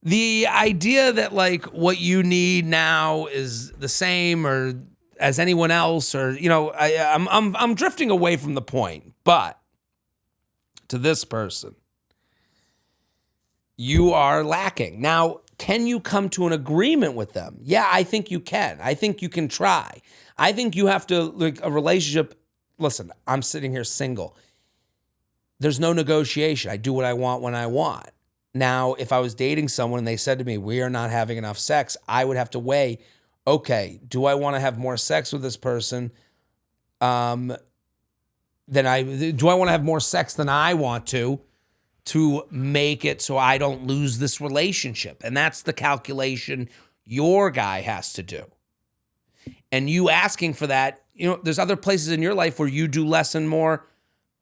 the idea that like what you need now is the same or as anyone else, or I'm drifting away from the point. But to this person, you are lacking. Now, can you come to an agreement with them? Yeah, I think you can. I think you can try. I think you have to, like, a relationship. Listen, I'm sitting here single. There's no negotiation. I do what I want when I want. Now, if I was dating someone and they said to me, we are not having enough sex, I would have to weigh, okay, do I want to have more sex with this person do I want to have more sex than I want to make it so I don't lose this relationship? And that's the calculation your guy has to do. And you asking for that, there's other places in your life where you do less and more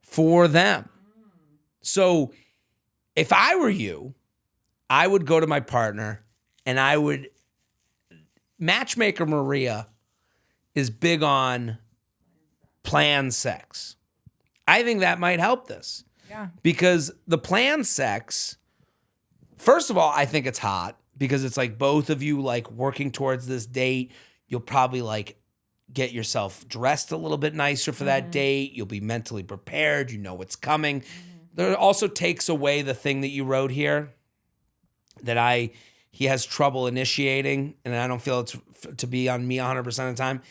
for them. So if I were you, I would go to my partner and Matchmaker Maria is big on planned sex. I think that might help this. Yeah. Because the planned sex, first of all, I think it's hot because it's like both of you like working towards this date. You'll probably like get yourself dressed a little bit nicer for that date. You'll be mentally prepared. You know what's coming. There also takes away the thing that you wrote here that he has trouble initiating, and I don't feel it's to be on me 100% of the time.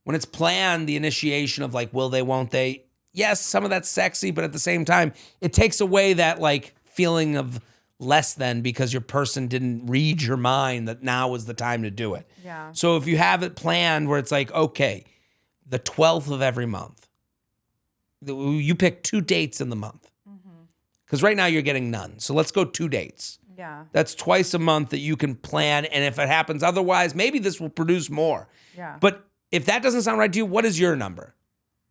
When it's planned, the initiation of like, will they, won't they? Yes, some of that's sexy, but at the same time, it takes away that like feeling of less than because your person didn't read your mind that now was the time to do it. Yeah. So if you have it planned where it's like, okay, the 12th of every month, you pick 2 dates in the month. Because right now you're getting none. So let's go 2 dates. Yeah. That's twice a month that you can plan. And if it happens otherwise, maybe this will produce more. Yeah. But if that doesn't sound right to you, what is your number?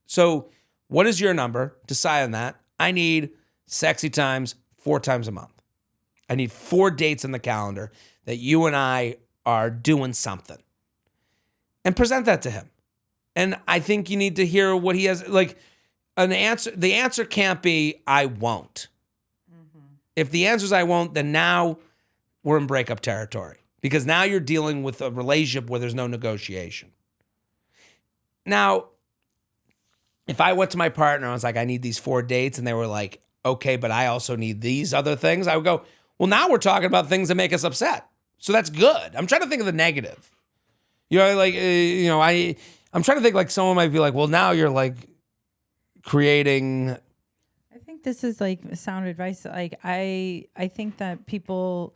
So what is your number? Decide on that. I need sexy times 4 times a month. I need 4 dates in the calendar that you and I are doing something. And present that to him. And I think you need to hear what he has, like an answer. The answer can't be, I won't. If the answer is I won't, then now we're in breakup territory because now you're dealing with a relationship where there's no negotiation. Now, if I went to my partner and I was like, I need these 4 dates, and they were like, okay, but I also need these other things, I would go, well, now we're talking about things that make us upset. So that's good. I'm trying to think of the negative. You know, like, I'm trying to think like someone might be like, well, now you're like creating. I think this is like sound advice. Like I think that people,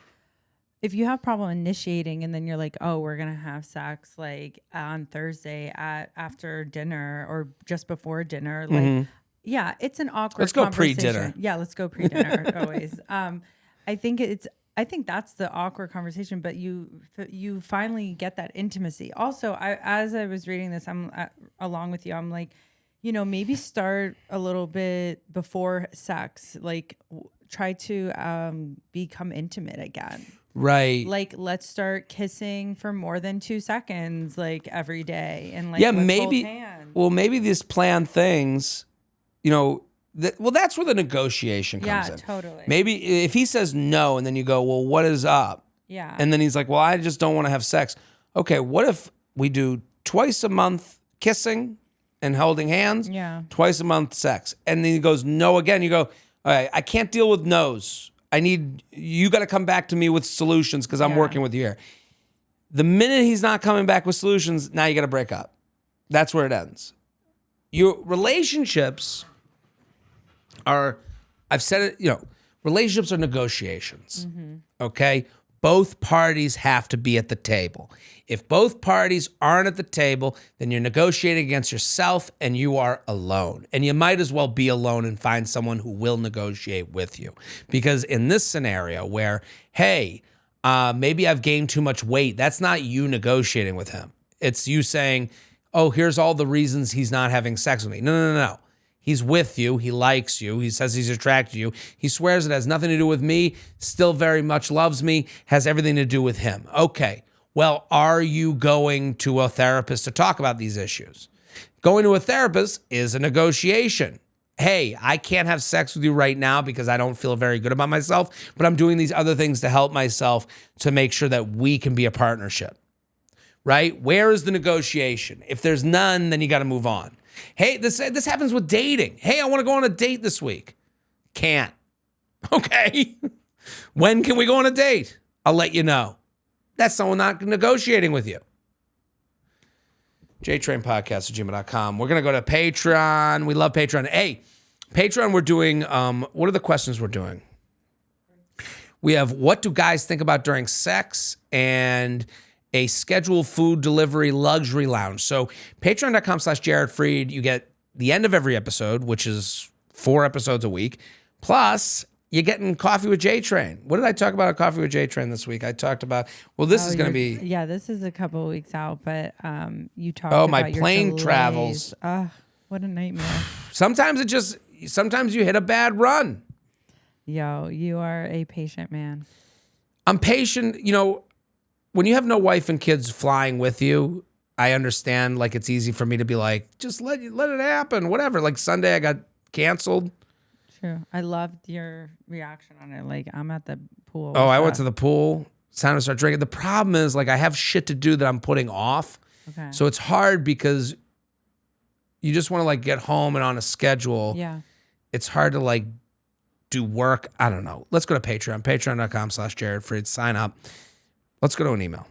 if you have problem initiating and then you're like, oh, we're gonna have sex like on Thursday after dinner or just before dinner, like yeah, it's an awkward. Let's go conversation. pre-dinner. Yeah, let's go pre-dinner always. I think that's the awkward conversation, but you finally get that intimacy. Also, as I was reading this, I'm along with you. I'm like, maybe start a little bit before sex, like try to become intimate again. Right. Like, let's start kissing for more than 2 seconds, like every day, and like Yeah, let's maybe. hold hands. Well, maybe these planned things, that's where the negotiation comes in. Yeah, totally. Maybe if he says no, and then you go, well, what is up? Yeah. And then he's like, well, I just don't want to have sex. Okay, what if we do twice a month kissing and holding hands? Yeah. Twice a month sex. And then he goes, no again. You go, all right, I can't deal with no's. You got to come back to me with solutions because I'm working with you here. The minute he's not coming back with solutions, now you got to break up. That's where it ends. Your relationships are, I've said it, relationships are negotiations. Okay? Both parties have to be at the table. If both parties aren't at the table, then you're negotiating against yourself and you are alone. And you might as well be alone and find someone who will negotiate with you. Because in this scenario where, hey, maybe I've gained too much weight, that's not you negotiating with him. It's you saying, oh, here's all the reasons he's not having sex with me. No. He's with you. He likes you. He says he's attracted to you. He swears it has nothing to do with me, still very much loves me, has everything to do with him. Okay. Well, are you going to a therapist to talk about these issues? Going to a therapist is a negotiation. Hey, I can't have sex with you right now because I don't feel very good about myself, but I'm doing these other things to help myself to make sure that we can be a partnership. Right? Where is the negotiation? If there's none, then you got to move on. Hey, this happens with dating. Hey, I want to go on a date this week. Can't. Okay. When can we go on a date? I'll let you know. That's someone not negotiating with you. JTrainPodcast@gmail.com. We're going to go to Patreon. We love Patreon. Hey, Patreon, we're doing, what are the questions we're doing? We have what do guys think about during sex and a scheduled food delivery luxury lounge. So patreon.com/Jared Freid, you get the end of every episode, which is 4 episodes a week. Plus, you're getting Coffee with JTrain. What did I talk about at Coffee with JTrain this week? I talked about, this is going to be. Yeah, this is a couple of weeks out, but you talked about my plane delays. travels. What a nightmare. Sometimes you hit a bad run. Yo, you are a patient man. I'm patient. When you have no wife and kids flying with you, I understand, like, it's easy for me to be like, just let it happen, whatever. Like Sunday I got canceled. True. I loved your reaction on it. Like, I'm at the pool. Oh, I went to the pool. It's time to start drinking. The problem is, like, I have shit to do that I'm putting off. Okay. So it's hard because you just want to, like, get home and on a schedule. Yeah. It's hard to, like, do work. I don't know. Let's go to Patreon. Patreon.com/Jared Freid. Sign up. Let's go to an email.